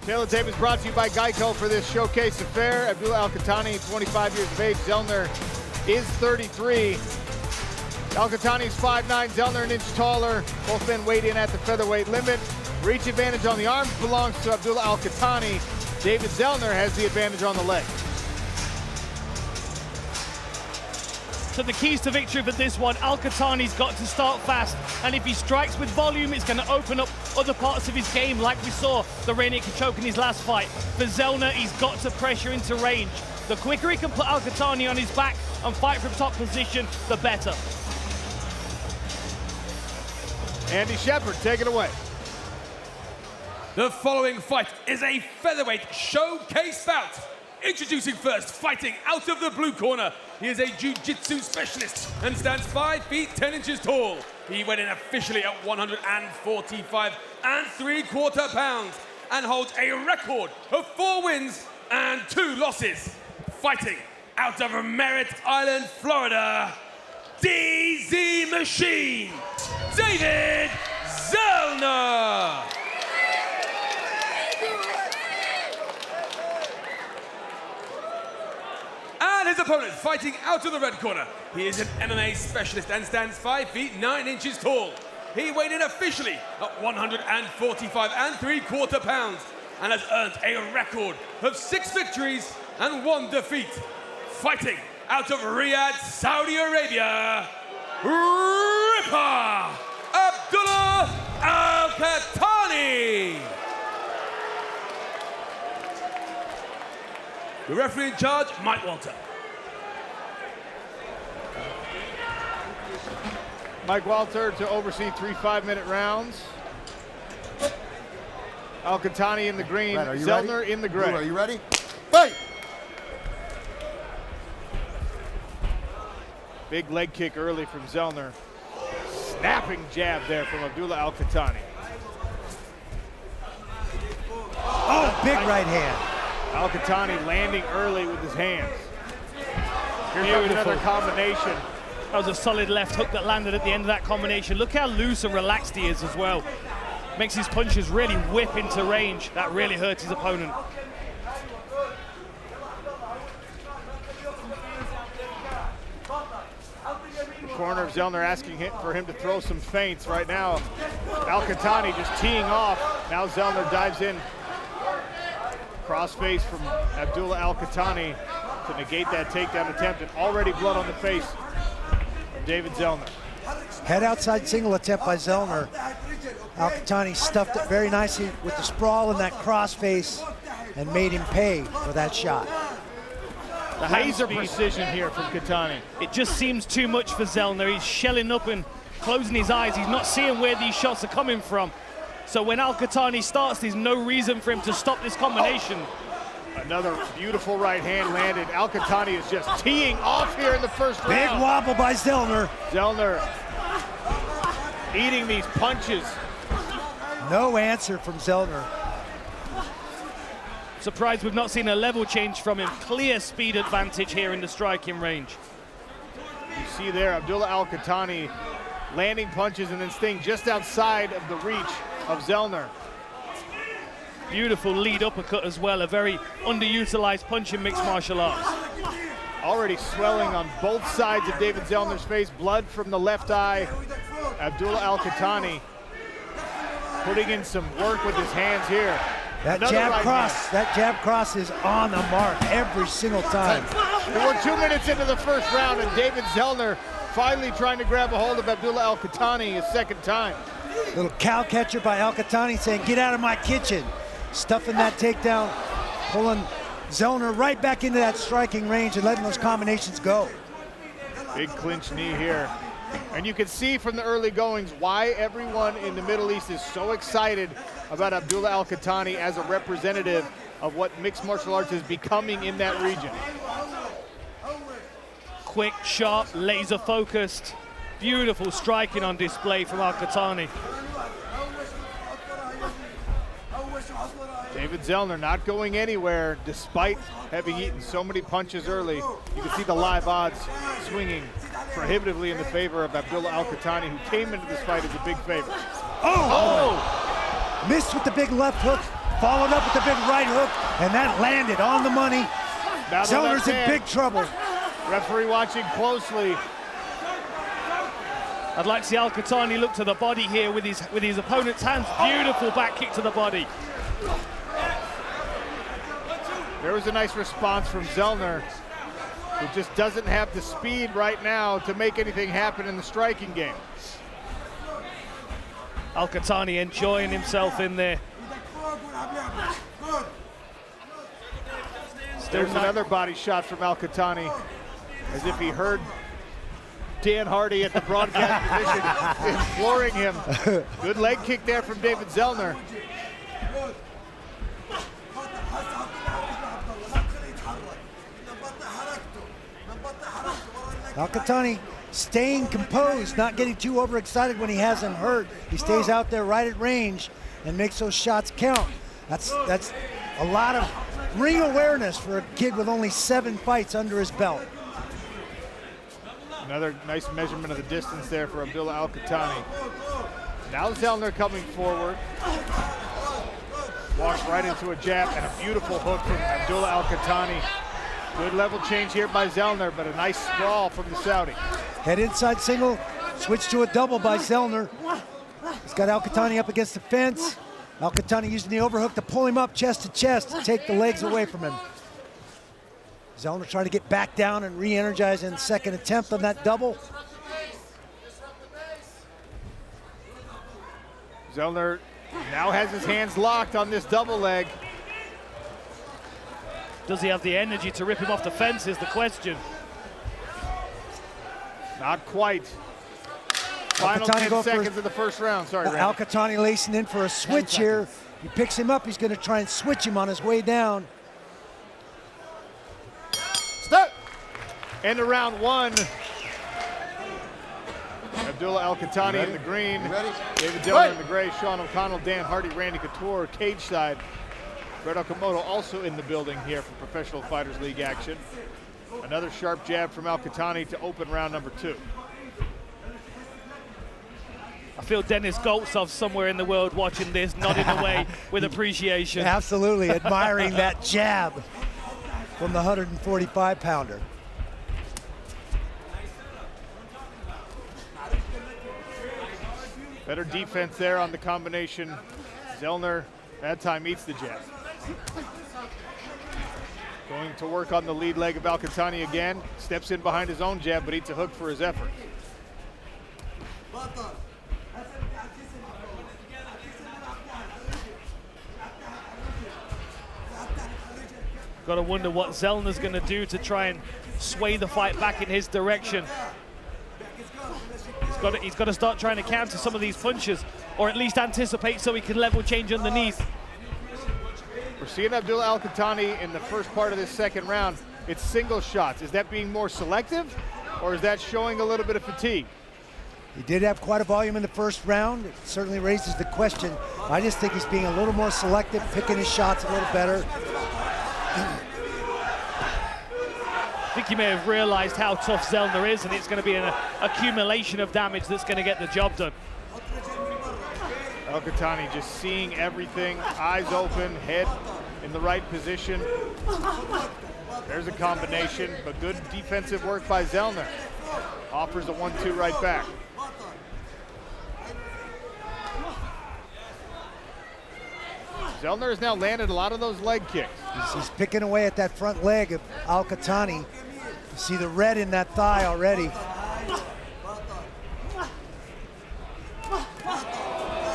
Taylor Tape is brought to you by Geico for this showcase affair. Abdullah Al-Qahtani, 25 years of age. Zellner is 33. Al-Qahtani is 5'9", Zellner an inch taller. Both men weighed in at the featherweight limit. Reach advantage on the arms belongs to Abdullah Al-Qahtani. David Zellner has the advantage on the leg. So the keys to victory for this one, Al-Qahtani's got to start fast, and if he strikes with volume, it's going to open up other parts of his game, like we saw the rear naked choke in his last fight. For Zellner, he's got to pressure into range. The quicker he can put Al-Qahtani on his back and fight from top position, the better. Andy Shepard, take it away. The following fight is a featherweight showcase bout. Introducing first, fighting out of the blue corner. He is a jiu-jitsu specialist and stands 5 feet 10 inches tall. He went in officially at 145 3/4 pounds and holds a record of 4 wins and 2 losses. Fighting out of Merritt Island, Florida, DZ Machine, David Zellner. And his opponent, fighting out of the red corner. He is an MMA specialist and stands 5 feet 9 inches tall. He weighed in officially at 145 3/4 pounds and has earned a record of 6 victories and 1 defeat. Fighting out of Riyadh, Saudi Arabia, Ripper Abdullah Al-Qahtani. The referee in charge, Mike Walter. Mike Walter to oversee 3 5-minute rounds. Al-Qahtani in the green, Brad, Zellner ready? in the gray. Are you ready? Fight! Big leg kick early from Zellner. Snapping jab there from Abdullah Al-Qahtani. Oh, big right hand. Al-Qahtani landing early with his hands. Here's another combination. That was a solid left hook that landed at the end of that combination. Look how loose and relaxed he is as well. Makes his punches really whip into range. That really hurt his opponent. The corner of Zellner asking for him to throw some feints right now. Al-Qahtani just teeing off. Now Zellner dives in. Crossface from Abdullah Al-Qahtani to negate that takedown attempt, and already blood on the face of David Zellner. Head outside single attempt by Zellner. Al-Qahtani stuffed it very nicely with the sprawl and that crossface and made him pay for that shot. The Laser precision here from Qahtani. It just seems too much for Zellner. He's shelling up and closing his eyes. He's not seeing where these shots are coming from. So when Al-Qahtani starts, there's no reason for him to stop this combination. Another beautiful right hand landed. Al-Qahtani is just teeing off here in the first round. Big wobble by Zellner. Zellner eating these punches. No answer from Zellner. Surprised we've not seen a level change from him. Clear speed advantage here in the striking range. You see there Abdullah Al-Qahtani landing punches and then staying just outside of the reach of Zellner. Beautiful lead uppercut as well, a very underutilized punch in mixed martial arts. Already swelling on both sides of David Zellner's face, blood from the left eye. Abdullah Al-Qahtani putting in some work with his hands here. That jab cross is on the mark every single time. We're 2 minutes into the first round, and David Zellner finally trying to grab a hold of Abdullah Al-Qahtani a second time. Little cow catcher by Al-Qahtani saying, "Get out of my kitchen." Stuffing that takedown, pulling Zellner right back into that striking range and letting those combinations go. Big clinch knee here. And you can see from the early goings why everyone in the Middle East is so excited about Abdullah Al-Qahtani as a representative of what mixed martial arts is becoming in that region. Quick, sharp, laser focused. Beautiful striking on display from Al-Qahtani. David Zellner not going anywhere despite having eaten so many punches early. You can see the live odds swinging prohibitively in the favor of Abdullah Al-Qahtani, who came into this fight as a big favorite. Oh! Missed with the big left hook, followed up with a big right hook, and that landed on the money. Zellner's in big trouble. Referee watching closely. I'd like to see Al-Qahtani look to the body here with his opponent's hands. Beautiful back kick to the body. There was a nice response from Zellner, who just doesn't have the speed right now to make anything happen in the striking game. Al-Qahtani enjoying himself in there. There's another body shot from Al-Qahtani, as if he heard Dan Hardy at the broadcast position imploring him. Good leg kick there from David Zellner. Al-Qahtani staying composed, not getting too overexcited when he has him hurt. He stays out there right at range and makes those shots count. That's a lot of ring awareness for a kid with only 7 fights under his belt. Another nice measurement of the distance there for Abdullah Al-Qahtani. Now Zellner coming forward. Walks right into a jab and a beautiful hook from Abdullah Al-Qahtani. Good level change here by Zellner, but a nice sprawl from the Saudi. Head inside single, switch to a double by Zellner. He's got Al-Qahtani up against the fence. Al-Qahtani using the overhook to pull him up chest to chest to take the legs away from him. Zellner trying to get back down and re-energize in the second attempt on that double. Zellner now has his hands locked on this double leg. Does he have the energy to rip him off the fence is the question. Not quite. Final 10 seconds of the first round. Sorry, Randy. Al-Qahtani lacing in for a switch here. He picks him up. He's going to try and switch him on his way down. Stop. End of round 1. Abdullah Al-Qahtani in the green. David Zellner in the gray. Sean O'Connell, Dan Hardy, Randy Couture, cage side. Brett Okamoto also in the building here for Professional Fighters League action. Another sharp jab from Al-Qahtani to open round number 2. I feel Dennis Goltsov somewhere in the world watching this, nodding away with appreciation. Absolutely, admiring that jab from the 145-pounder. Better defense there on the combination. Zellner, that time eats the jab. Going to work on the lead leg of Al-Qahtani again. Steps in behind his own jab, but eats a hook for his effort. Got to wonder what Zellner's going to do to try and sway the fight back in his direction. He's got to start trying to counter some of these punches, or at least anticipate so he can level change underneath. We're seeing Abdullah Al-Qahtani in the first part of this second round. It's single shots. Is that being more selective, or is that showing a little bit of fatigue? He did have quite a volume in the first round. It certainly raises the question. I just think he's being a little more selective, picking his shots a little better. I think he may have realized how tough Zellner is, and it's going to be an accumulation of damage that's going to get the job done. Al-Qahtani just seeing everything, eyes open, head in the right position. There's a combination, but good defensive work by Zellner. Offers a 1-2 right back. Zellner has now landed a lot of those leg kicks. He's picking away at that front leg of Al-Qahtani. You see the red in that thigh already.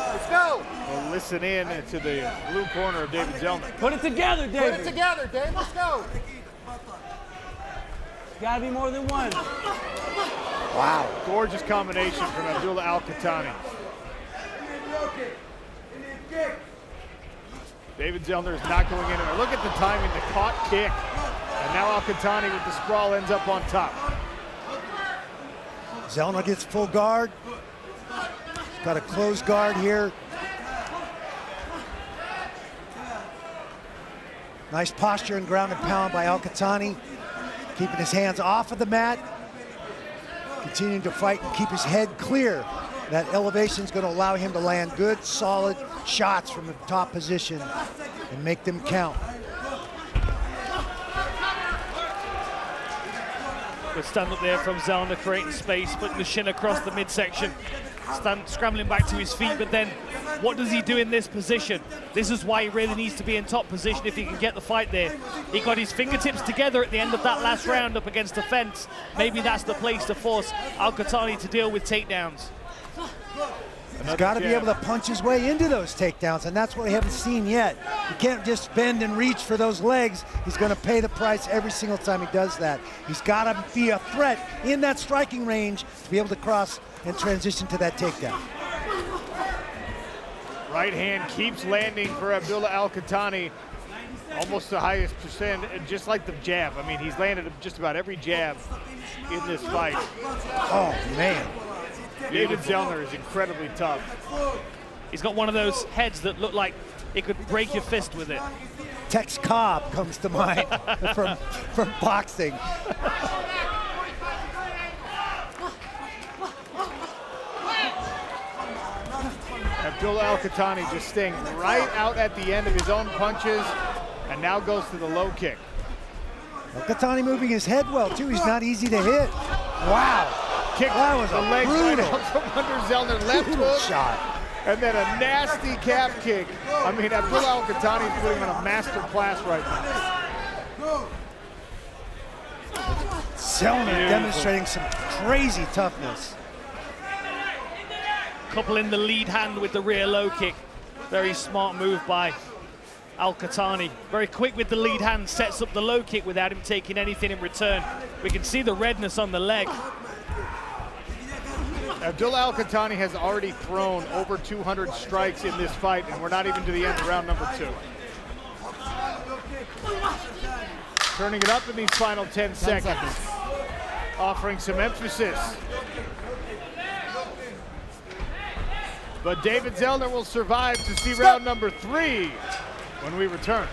Let's go. We'll listen in to the blue corner of David Zellner. Put it together, David. Put it together, Dave. Let's go. Gotta be more than one. Wow. Gorgeous combination from Abdullah Al-Qahtani. David Zellner is not going in. Look at the timing, the caught kick. And now Al-Qahtani with the sprawl ends up on top. Zellner gets full guard. He's got a closed guard here. Nice posture and ground and pound by Al-Qahtani. Keeping his hands off of the mat. Continuing to fight and keep his head clear. That elevation is going to allow him to land good, solid shots from the top position. and make them count. Good stand up there from Zellner, creating space, putting the shin across the midsection. Scrambling back to his feet, but then what does he do in this position? This is why he really needs to be in top position if he can get the fight there. He got his fingertips together at the end of that last round up against the fence. Maybe that's the place to force Al-Qahtani to deal with takedowns. He's got to be able to punch his way into those takedowns, and that's what we haven't seen yet. You can't just bend and reach for those legs. He's going to pay the price every single time he does that. He's got to be a threat in that striking range to be able to cross and transition to that takedown. Right hand keeps landing for Abdullah Al-Qahtani. Almost the highest percent, just like the jab. I mean, he's landed just about every jab in this fight. Oh, man. David Zellner is incredibly tough. He's got one of those heads that look like it could break your fist with it. Tex Cobb comes to mind from boxing. Abdullah Al-Qahtani just staying right out at the end of his own punches, and now goes to the low kick. Al-Qahtani moving his head well, too. He's not easy to hit. Wow. Kick That was the a legs right brutal, out from under Zellner. Left brutal hook, shot. and then a nasty calf kick. I mean, Abdullah Al-Qahtani is putting on a master class right now. Zellner demonstrating some crazy toughness. Couple in the lead hand with the rear low kick. Very smart move by Al-Qahtani. Very quick with the lead hand, sets up the low kick without him taking anything in return. We can see the redness on the leg. Abdullah Al-Qahtani has already thrown over 200 strikes in this fight, and we're not even to the end of round number 2. Turning it up in these final 10 seconds. Offering some emphasis. But David Zellner will survive to see round number 3 when we return.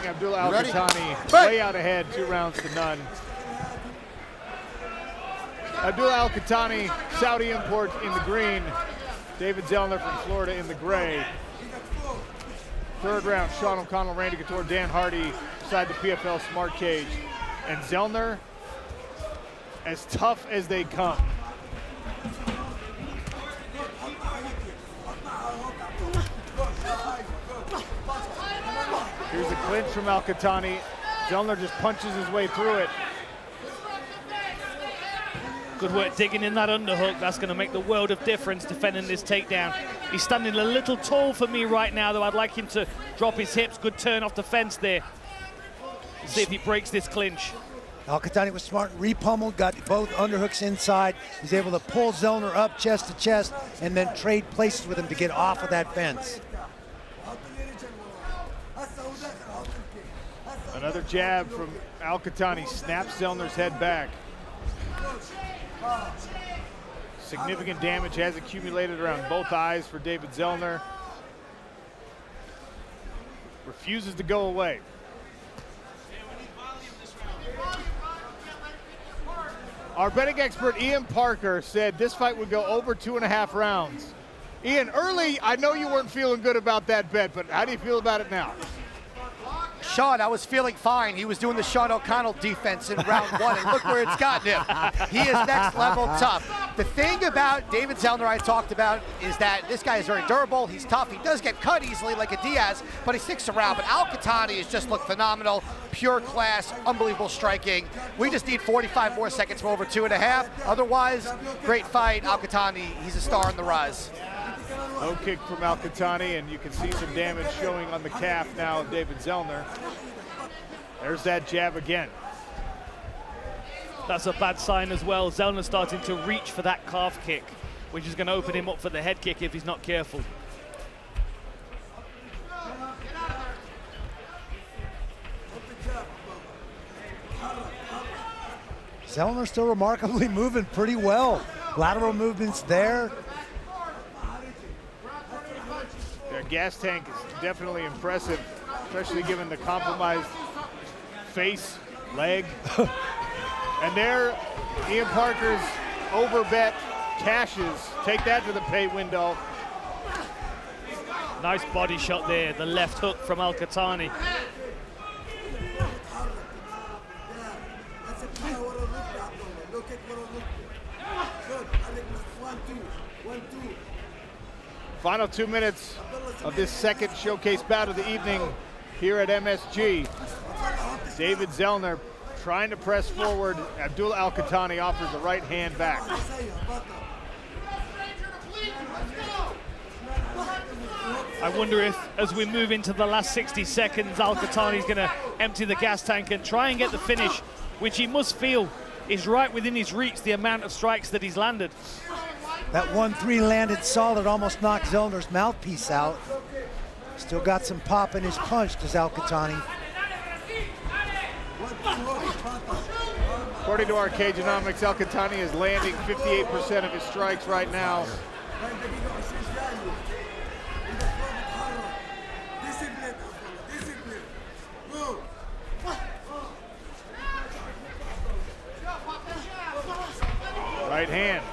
Abdullah Al-Qahtani way out ahead, 2 rounds to none. Abdullah Al-Qahtani, Saudi import in the green. David Zellner from Florida in the gray. 3rd round, Sean O'Connell, Randy Couture, Dan Hardy beside the PFL Smart Cage. And Zellner, as tough as they come. Here's a clinch from Al-Qahtani. Zellner just punches his way through it. Good work digging in that underhook. That's going to make the world of difference defending this takedown. He's standing a little tall for me right now, though. I'd like him to drop his hips. Good turn off the fence there. See if he breaks this clinch. Al-Qahtani was smart, repummeled, got both underhooks inside. He's able to pull Zellner up chest to chest and then trade places with him to get off of that fence. Another jab from Al-Qahtani snaps Zellner's head back. Significant damage has accumulated around both eyes for David Zellner. Refuses to go away. Our betting expert Ian Parker said this fight would go over 2.5 rounds. Ian, early, I know you weren't feeling good about that bet, but how do you feel about it now? Sean, I was feeling fine. He was doing the Sean O'Connell defense in round 1, and look where it's gotten him. He is next level tough. The thing about David Zellner I talked about is that this guy is very durable. He's tough. He does get cut easily like a Diaz, but he sticks around. But Al-Qahtani has just looked phenomenal. Pure class, unbelievable striking. We just need 45 more seconds for over 2.5. Otherwise, great fight. Al-Qahtani, he's a star on the rise. Low kick from Al-Qahtani, and you can see some damage showing on the calf now of David Zellner. There's that jab again. That's a bad sign as well. Zellner starting to reach for that calf kick, which is going to open him up for the head kick if he's not careful. Zellner still remarkably moving pretty well. Lateral movements there. Their gas tank is definitely impressive, especially given the compromised face, leg. And there, Ian Parker's overbet cashes. Take that to the pay window. Nice body shot there, the left hook from Al-Qahtani. Final 2 minutes of this second showcase bout of the evening here at MSG. David Zellner trying to press forward. Abdullah Al-Qahtani offers the right hand back. I wonder if, as we move into the last 60 seconds, Al-Qahtani's going to empty the gas tank and try and get the finish, which he must feel is right within his reach, the amount of strikes that he's landed. That 1-3 landed solid, almost knocked Zellner's mouthpiece out. Still got some pop in his punch, does Al-Qahtani. According to our Cageonomics, Al-Qahtani is landing 58% of his strikes right now. Right hand.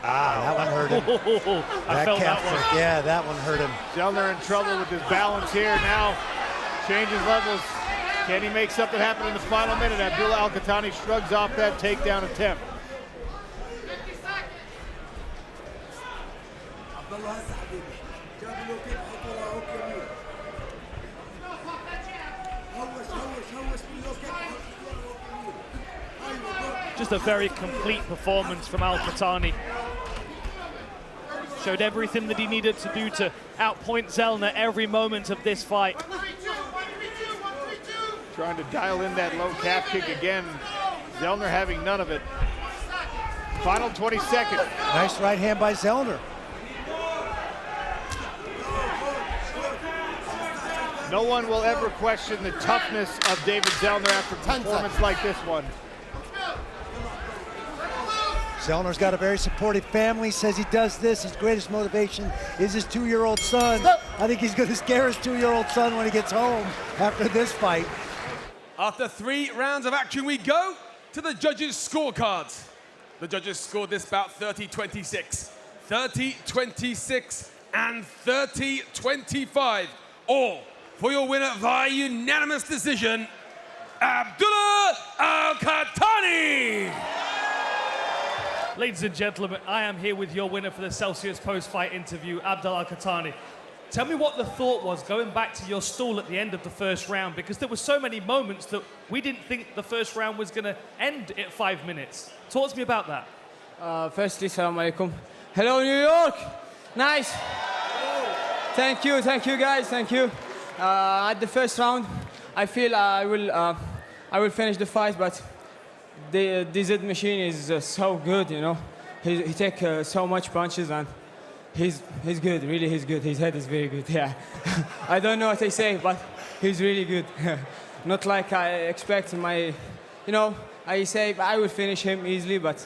That one hurt him. I felt that one. Yeah, that one hurt him. Zellner in trouble with his balance here. Now changes levels. Can he make something happen in the final minute? Abdullah Al-Qahtani shrugs off that takedown attempt. Just a very complete performance from Al-Qahtani. Showed everything that he needed to do to outpoint Zellner every moment of this fight. Trying to dial in that low calf kick again. Zellner having none of it. Final 20 seconds. Nice right hand by Zellner. No one will ever question the toughness of David Zellner after a performance like this one. Zellner's got a very supportive family, says he does this. His greatest motivation is his 2-year-old son. I think he's going to scare his 2-year-old son when he gets home after this fight. After 3 rounds of action, we go to the judges' scorecards. The judges scored this bout 30-26, 30-26, and 30-25. All for your winner via unanimous decision, Abdullah Al-Qahtani. Ladies and gentlemen, I am here with your winner for the Celsius post-fight interview, Abdullah Al-Qahtani. Tell me what the thought was going back to your stool at the end of the first round, because there were so many moments that we didn't think the first round was going to end at 5 minutes. Talk to me about that. Firstly, salam alaikum. Hello, New York. Nice. Thank you guys, thank you. At the first round, I feel I will finish the fight, but the DZ machine is so good, you know. He takes so much punches and he's good, really he's good. His head is very good, yeah. I don't know what I say, but he's really good. Not like I expect in my, you know, I say I will finish him easily, but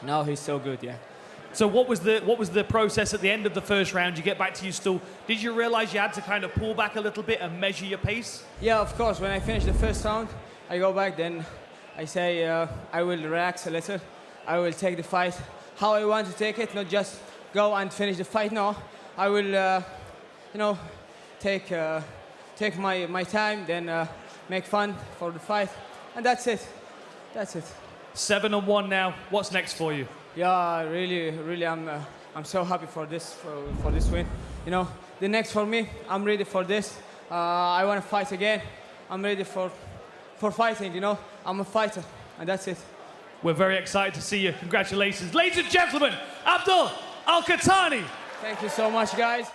no, he's so good, yeah. So what was the process at the end of the first round? You get back to your stool. Did you realize you had to kind of pull back a little bit and measure your pace? Yeah, of course. When I finish the first round, I go back, then I say I will relax a little. I will take the fight how I want to take it, not just go and finish the fight. No, I will, you know, take my time, then make fun for the fight, and that's it. That's it. 7-1 now. What's next for you? Yeah, really, I'm so happy for this win. You know, the next for me, I'm ready for this. I want to fight again. I'm ready for fighting. You know, I'm a fighter, and that's it. We're very excited to see you. Congratulations, ladies and gentlemen, Abdullah Al-Qahtani. Thank you so much, guys.